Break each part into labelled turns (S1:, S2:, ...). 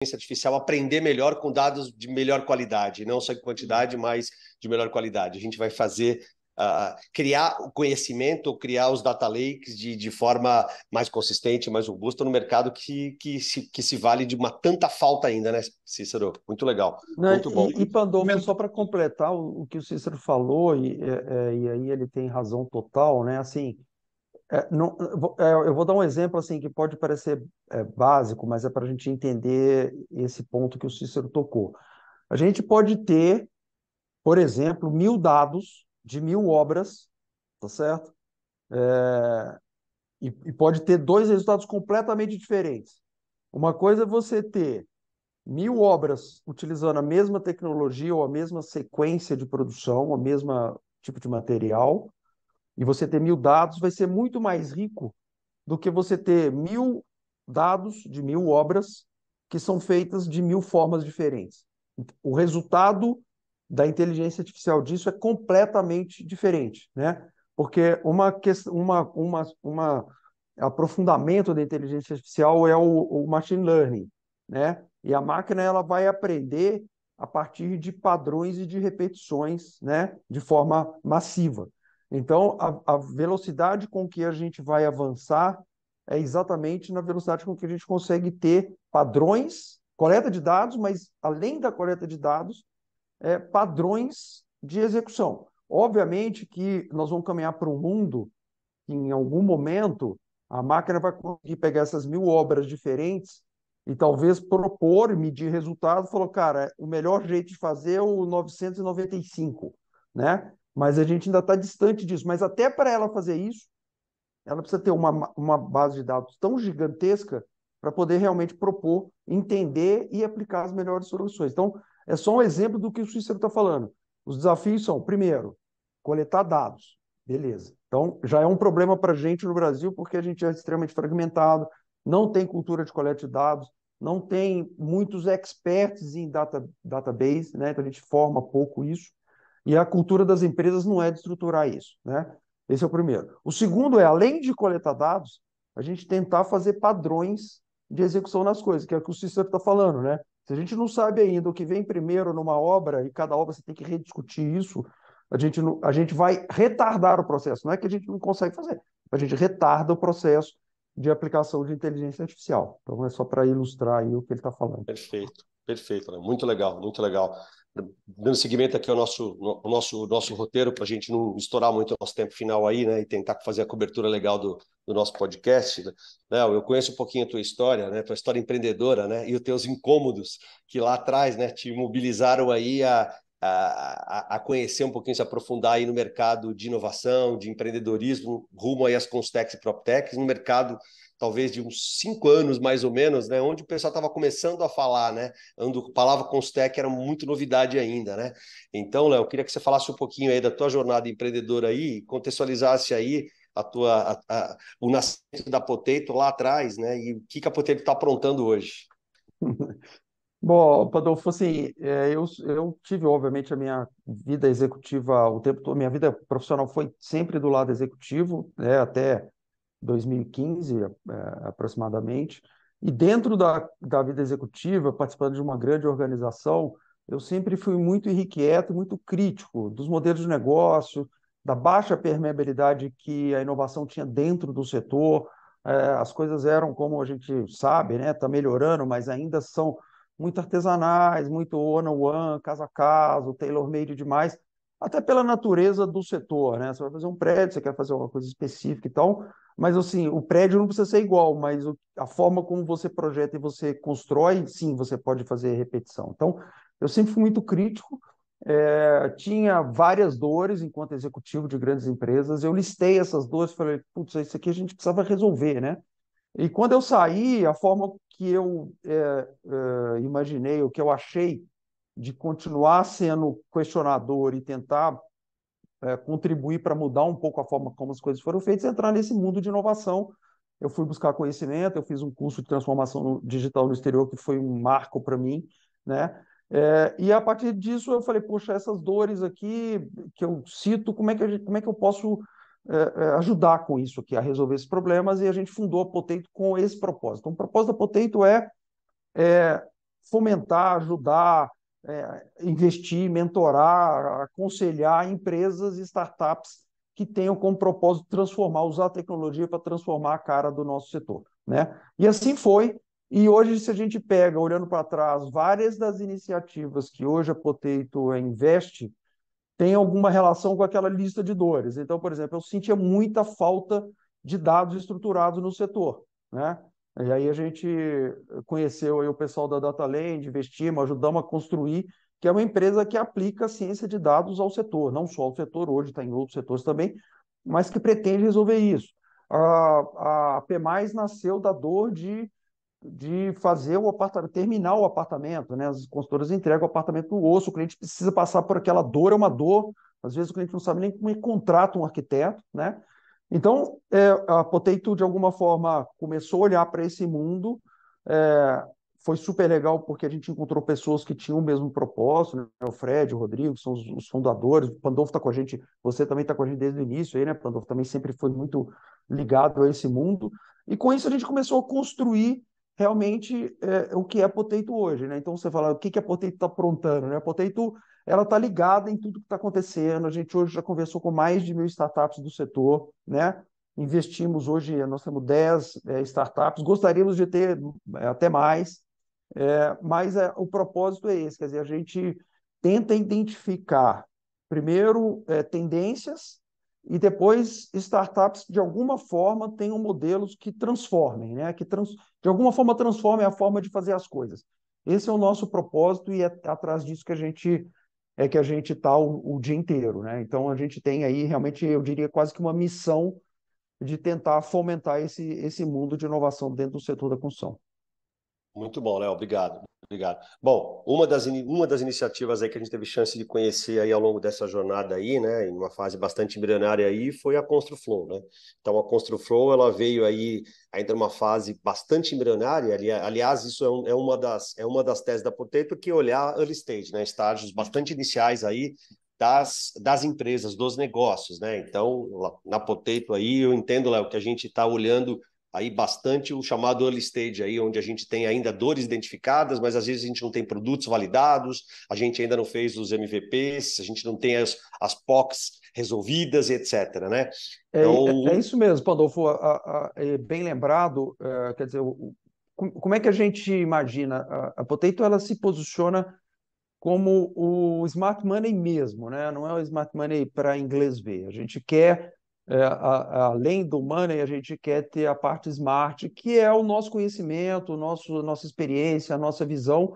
S1: artificial aprender melhor com dados de melhor qualidade, não só em quantidade, mas de melhor qualidade. A gente vai fazer criar o conhecimento, criar os data lakes de forma mais consistente, mais robusta no mercado que se vale de uma tanta falta ainda, né, Cícero? Muito legal,
S2: Né,
S1: muito bom.
S2: Pandolfo, só para completar o que o Cícero falou, e aí ele tem razão total, né? Assim, eu vou dar um exemplo assim que pode parecer básico, mas é para a gente entender esse ponto que o Cícero tocou. A gente pode ter, por exemplo, 1.000 dados de 1.000 obras, tá certo? E pode ter dois resultados completamente diferentes. Uma coisa é você ter 1.000 obras utilizando a mesma tecnologia ou a mesma sequência de produção, o mesmo tipo de material, e você ter 1.000 dados vai ser muito mais rico do que você ter 1.000 dados de 1.000 obras que são feitas de 1.000 formas diferentes. O resultado da inteligência artificial disso é completamente diferente, né? Porque uma aprofundamento da inteligência artificial é o machine learning, né? E a máquina ela vai aprender a partir de padrões e de repetições, né? De forma massiva. Então, a velocidade com que a gente vai avançar é exatamente na velocidade com que a gente consegue ter padrões, coleta de dados, mas além da coleta de dados, padrões de execução. Obviamente que nós vamos caminhar para um mundo que, em algum momento, a máquina vai conseguir pegar essas 1.000 obras diferentes e talvez propor, medir resultado, falou, cara, o melhor jeito de fazer é o 995, né? Mas a gente ainda está distante disso. Mas até para ela fazer isso, ela precisa ter uma base de dados tão gigantesca para poder realmente propor, entender e aplicar as melhores soluções. Então, é só um exemplo do que o Cícero está falando. Os desafios são, primeiro, coletar dados. Beleza. Então, já é um problema para a gente no Brasil, porque a gente é extremamente fragmentado, não tem cultura de coleta de dados, não tem muitos experts em database, né? Então a gente forma pouco isso. E a cultura das empresas não é de estruturar isso, né? Esse é o primeiro. O segundo é, além de coletar dados, a gente tentar fazer padrões de execução nas coisas, que é o que o Cícero está falando, né? Se a gente não sabe ainda o que vem primeiro numa obra, e cada obra você tem que rediscutir isso, a gente vai retardar o processo. Não é que a gente não consegue fazer, a gente retarda o processo de aplicação de inteligência artificial. Então, é só para ilustrar aí o que ele está falando.
S1: Perfeito, perfeito, né? Muito legal, muito legal. Dando seguimento aqui ao nosso roteiro, para a gente não estourar muito o nosso tempo final aí, né? E tentar fazer a cobertura legal do nosso podcast. Né? Léo, eu conheço um pouquinho a tua história, né? Tua história empreendedora, né? E os teus incômodos que lá atrás, né? Te mobilizaram aí a conhecer um pouquinho, se aprofundar aí no mercado de inovação, de empreendedorismo, rumo aí às Constechs e PropTechs, no mercado talvez de uns 5 anos mais ou menos, né, onde o pessoal estava começando a falar, né, onde a palavra Constech era muito novidade ainda, né. Então, Léo, eu queria que você falasse um pouquinho aí da tua jornada empreendedora aí, contextualizasse aí o nascimento da Potato lá atrás, né, e o que a Potato está aprontando hoje.
S2: Bom, Padolfo, assim, eu tive, obviamente, a minha vida executiva o tempo todo, minha vida profissional foi sempre do lado executivo, né, até 2015, aproximadamente. E dentro da vida executiva, participando de uma grande organização, eu sempre fui muito irrequieto, muito crítico dos modelos de negócio, da baixa permeabilidade que a inovação tinha dentro do setor. As coisas eram, como a gente sabe, né, está melhorando, mas ainda são muito artesanais, muito one-on-one, caso a caso, tailor-made demais, até pela natureza do setor, né? Você vai fazer um prédio, você quer fazer uma coisa específica e tal, mas assim, o prédio não precisa ser igual, mas a forma como você projeta e você constrói, sim, você pode fazer repetição. Então, eu sempre fui muito crítico, tinha várias dores enquanto executivo de grandes empresas, eu listei essas dores, falei, putz, isso aqui a gente precisava resolver, né? E quando eu saí, a forma que eu imaginei, o que eu achei de continuar sendo questionador e tentar contribuir para mudar um pouco a forma como as coisas foram feitas, é entrar nesse mundo de inovação. Eu fui buscar conhecimento, eu fiz um curso de transformação digital no exterior que foi um marco para mim, né? E a partir disso eu falei, poxa, essas dores aqui que eu cito, como é que eu posso ajudar com isso aqui, a resolver esses problemas? E a gente fundou a Potato com esse propósito. Então, o propósito da Potato é fomentar, ajudar, investir, mentorar, aconselhar empresas e startups que tenham como propósito transformar, usar a tecnologia para transformar a cara do nosso setor, né? E assim foi. E hoje, se a gente pega, olhando para trás, várias das iniciativas que hoje a Potato investe tem alguma relação com aquela lista de dores. Então, por exemplo, eu sentia muita falta de dados estruturados no setor, né? E aí a gente conheceu aí o pessoal da DataLand, investimos, ajudamos a construir, que é uma empresa que aplica ciência de dados ao setor, não só ao setor, hoje está em outros setores também, mas que pretende resolver isso. A PMais nasceu da dor de fazer o apartamento, terminar o apartamento, né? As consultoras entregam o apartamento no osso, o cliente precisa passar por aquela dor, é uma dor, às vezes o cliente não sabe nem como ele contrata um arquiteto, né? Então, a Potato, de alguma forma, começou a olhar para esse mundo, foi super legal porque a gente encontrou pessoas que tinham o mesmo propósito, né? O Fred, o Rodrigo, que são os fundadores, o Pandolfo está com a gente, você também está com a gente desde o início aí, né? O Pandolfo também sempre foi muito ligado a esse mundo, e com isso a gente começou a construir realmente o que é a Potato hoje, né? Então você fala, o que que a Potato está aprontando, né? A Potato, ela está ligada em tudo que está acontecendo. A gente hoje já conversou com mais de 1.000 startups do setor, né? Investimos hoje, nós temos 10 startups, gostaríamos de ter até mais, mas o propósito é esse, quer dizer, a gente tenta identificar, primeiro, tendências, e depois startups, de alguma forma, tenham modelos que transformem, né? De alguma forma transformem a forma de fazer as coisas. Esse é o nosso propósito e é atrás disso que a gente está o dia inteiro, né? Então, a gente tem aí, realmente, eu diria, quase que uma missão de tentar fomentar esse mundo de inovação dentro do setor da construção.
S1: Muito bom, Léo, obrigado. Obrigado. Bom, uma das iniciativas aí que a gente teve chance de conhecer aí ao longo dessa jornada aí, né, em uma fase bastante embrionária aí, foi a ConstruFlow, né? Então a ConstruFlow, ela veio aí ainda numa fase bastante embrionária, aliás, isso é uma das teses da Potato, que é olhar early stage, né, estágios bastante iniciais aí das empresas, dos negócios, né? Então, na Potato aí, eu entendo, Léo, que a gente está olhando aí bastante o chamado early stage aí, onde a gente tem ainda dores identificadas, mas às vezes a gente não tem produtos validados, a gente ainda não fez os MVPs, a gente não tem as POCs resolvidas, etc, né?
S2: É
S1: Então,
S2: isso mesmo, Pandolfo, é bem lembrado, quer dizer, como é que a gente imagina? A Potato, ela se posiciona como o smart money mesmo, né? Não é o smart money para inglês ver. A gente quer, além do money, a gente quer ter a parte smart, que é o nosso conhecimento, nossa experiência, a nossa visão,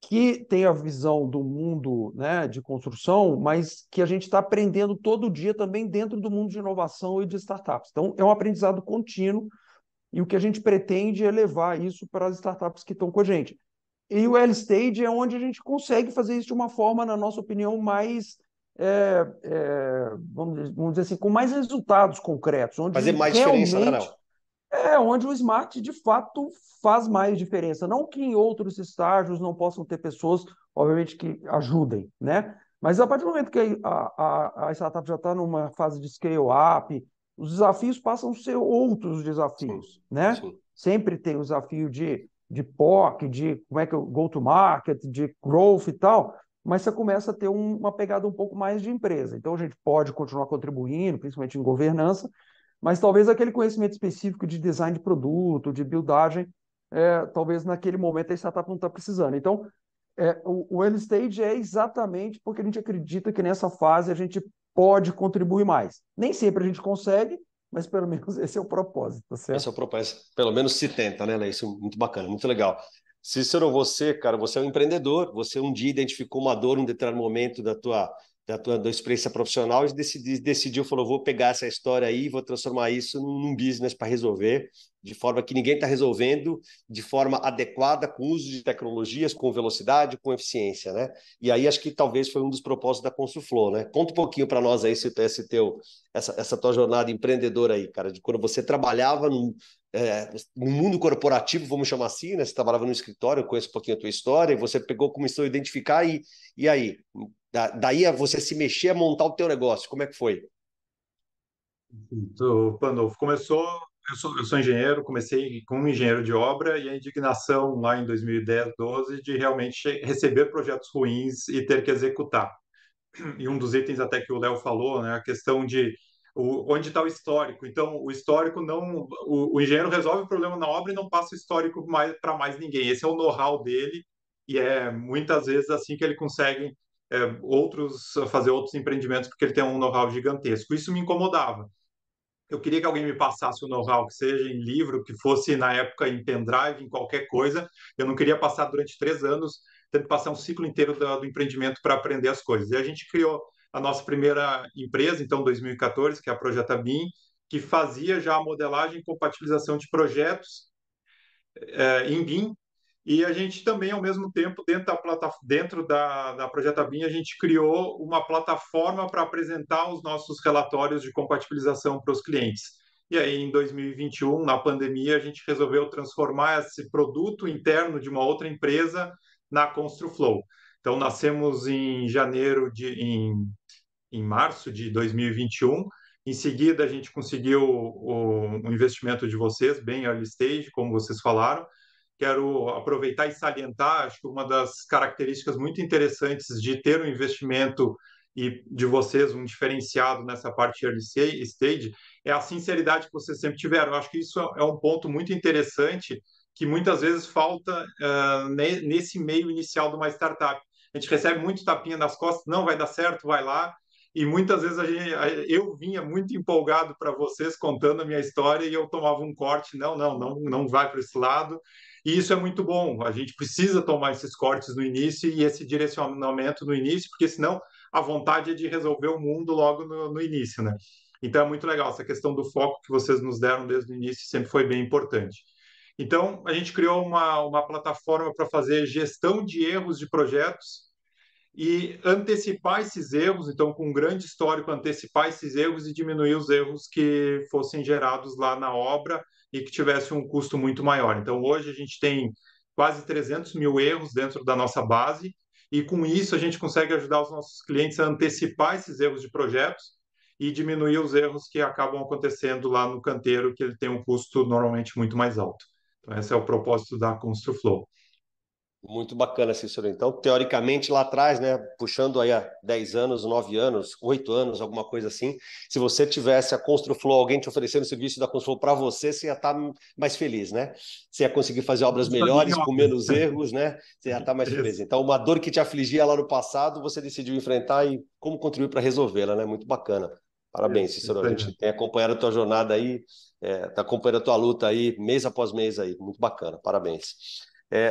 S2: que tem a visão do mundo, né, de construção, mas que a gente está aprendendo todo dia também dentro do mundo de inovação e de startups. Então, é um aprendizado contínuo e o que a gente pretende é levar isso para as startups que estão com a gente. E o early stage é onde a gente consegue fazer isso de uma forma, na nossa opinião, mais, vamos dizer assim, com mais resultados concretos,
S1: fazer
S2: onde
S1: mais diferença, né,
S2: realmente
S1: Léo?
S2: onde o smart de fato faz mais diferença. Não que em outros estágios não possam ter pessoas, obviamente, que ajudem, né? Mas a partir do momento que a startup já está numa fase de scale-up, os desafios passam a ser outros
S1: Sim,
S2: desafios, né?
S1: sim.
S2: Sempre tem o desafio de POC, de como é que eu go-to-market, de growth e tal, mas você começa a ter uma pegada um pouco mais de empresa. Então, a gente pode continuar contribuindo, principalmente em governança, mas talvez aquele conhecimento específico de design de produto, de buildagem, talvez naquele momento a startup não está precisando. Então, o early stage é exatamente porque a gente acredita que nessa fase a gente pode contribuir mais. Nem sempre a gente consegue, mas pelo menos esse é o propósito, tá
S1: Esse é
S2: certo?
S1: o propósito. Pelo menos se tenta, né, Léo? Isso é muito bacana, muito legal. Cícero, você, cara, você é um empreendedor. Você um dia identificou uma dor, um determinado momento da experiência profissional e decidiu, falou, vou pegar essa história aí e vou transformar isso num business para resolver, de forma que ninguém está resolvendo, de forma adequada, com uso de tecnologias, com velocidade, com eficiência, né? E aí acho que talvez foi um dos propósitos da ConstruFlow, né? Conta um pouquinho para nós aí essa tua jornada empreendedora aí, cara, de quando você trabalhava no mundo corporativo, vamos chamar assim, né? Você trabalhava no escritório, eu conheço um pouquinho a tua história, e você pegou, começou a identificar e aí? Daí a você se mexer a montar o teu negócio, como é que foi?
S3: O Pandolfo começou. eu sou engenheiro, comecei como engenheiro de obra e a indignação lá em 2010, 12, de realmente receber projetos ruins e ter que executar. E um dos itens até que o Léo falou, né, a questão de onde está o histórico. Então, o histórico não, o engenheiro resolve o problema na obra e não passa o histórico para mais ninguém. Esse é o know-how dele e é muitas vezes assim que ele consegue fazer outros empreendimentos porque ele tem um know-how gigantesco. Isso me incomodava. Eu queria que alguém me passasse o know-how, que seja em livro, que fosse na época em pendrive, em qualquer coisa. Eu não queria passar durante 3 anos, tendo que passar um ciclo inteiro do empreendimento para aprender as coisas. E a gente criou a nossa primeira empresa, então, em 2014, que é a Projeta BIM, que fazia já a modelagem e compatibilização de projetos em BIM. E a gente também, ao mesmo tempo, dentro da Projeta BIM, a gente criou uma plataforma para apresentar os nossos relatórios de compatibilização para os clientes. E aí, em 2021, na pandemia, a gente resolveu transformar esse produto interno de uma outra empresa na ConstruFlow. Então, nascemos em março de 2021. Em seguida, a gente conseguiu o investimento de vocês, bem early stage, como vocês falaram. Quero aproveitar e salientar, acho que uma das características muito interessantes de ter um investimento e de vocês um diferenciado nessa parte early stage é a sinceridade que vocês sempre tiveram. Eu acho que isso é um ponto muito interessante que muitas vezes falta nesse meio inicial de uma startup. A gente recebe muito tapinha nas costas, não vai dar certo, vai lá. E muitas vezes eu vinha muito empolgado para vocês contando a minha história e eu tomava um corte, não vai para esse lado. E isso é muito bom. A gente precisa tomar esses cortes no início e esse direcionamento no início, porque senão a vontade é de resolver o mundo logo no início, né? Então é muito legal essa questão do foco que vocês nos deram desde o início, sempre foi bem importante. Então a gente criou uma plataforma para fazer gestão de erros de projetos e antecipar esses erros, então, com um grande histórico, antecipar esses erros e diminuir os erros que fossem gerados lá na obra e que tivesse um custo muito maior. Então, hoje a gente tem quase 300 mil erros dentro da nossa base e, com isso, a gente consegue ajudar os nossos clientes a antecipar esses erros de projetos e diminuir os erros que acabam acontecendo lá no canteiro, que ele tem um custo normalmente muito mais alto. Então, esse é o propósito da ConstruFlow.
S1: Muito bacana, Cícero. Então, teoricamente, lá atrás, né, puxando aí há 10 anos, 9 anos, 8 anos, alguma coisa assim, se você tivesse a ConstruFlow, alguém te oferecendo o serviço da ConstruFlow para você, você ia estar mais feliz, né? Você ia conseguir fazer obras
S3: Isso para mim é
S1: melhores, com
S3: óbvio.
S1: menos erros, né? Você ia estar mais feliz.
S3: Isso.
S1: Então, uma dor que te afligia lá no passado, você decidiu enfrentar e como contribuir para resolvê-la, né? Muito bacana. Parabéns, Cícero.
S3: Isso
S1: A
S3: aí.
S1: gente tem acompanhado a tua jornada aí, tá acompanhando a tua luta aí, mês após mês aí. Muito bacana. Parabéns.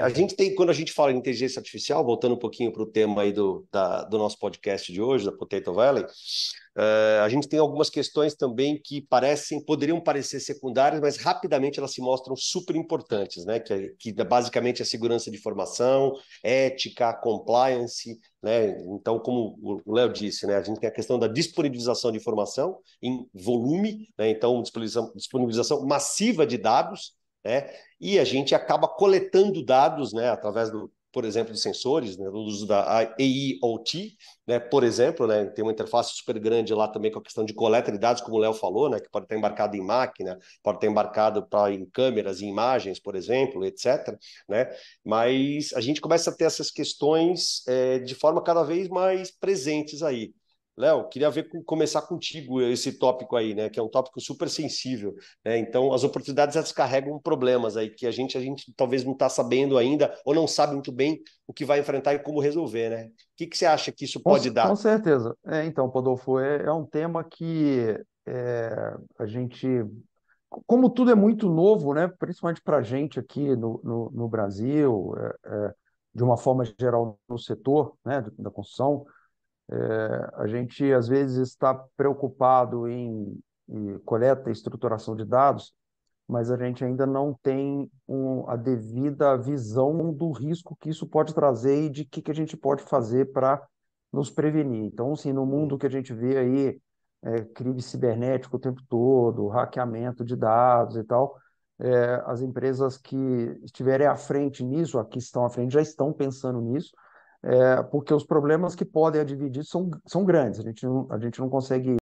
S1: A gente tem, quando a gente fala em inteligência artificial, voltando um pouquinho para o tema aí do nosso podcast de hoje, da Potato Valley, a gente tem algumas questões também que poderiam parecer secundárias, mas rapidamente elas se mostram super importantes, né? Que basicamente é segurança de informação, ética, compliance, né? Então, como o Léo disse, né? A gente tem a questão da disponibilização de informação em volume, né? Então, disponibilização massiva de dados, né? E a gente acaba coletando dados, né, através por exemplo, de sensores, né, do uso da AIoT, né, por exemplo, né, tem uma interface super grande lá também com a questão de coleta de dados, como o Léo falou, né, que pode estar embarcado em máquina, pode estar embarcado em câmeras, em imagens, por exemplo, etc., né, mas a gente começa a ter essas questões de forma cada vez mais presentes aí. Léo, queria começar contigo esse tópico aí, né? Que é um tópico super sensível, né? Então, as oportunidades elas carregam problemas aí que a gente talvez não está sabendo ainda ou não sabe muito bem o que vai enfrentar e como resolver, né? O que você acha que isso pode
S2: Com
S1: dar?
S2: certeza. Então, Rodolfo, é um tema que a gente, como tudo é muito novo, né, principalmente para a gente aqui no Brasil, de uma forma geral no setor, né, da construção, a gente às vezes está preocupado em coleta e estruturação de dados, mas a gente ainda não tem a devida visão do risco que isso pode trazer e de que a gente pode fazer para nos prevenir. Então, assim, no mundo que a gente vê aí, crime cibernético o tempo todo, hackeamento de dados e tal, as empresas que estiverem à frente nisso, aqui estão à frente, já estão pensando nisso, porque os problemas que podem advir disso são grandes. A gente não consegue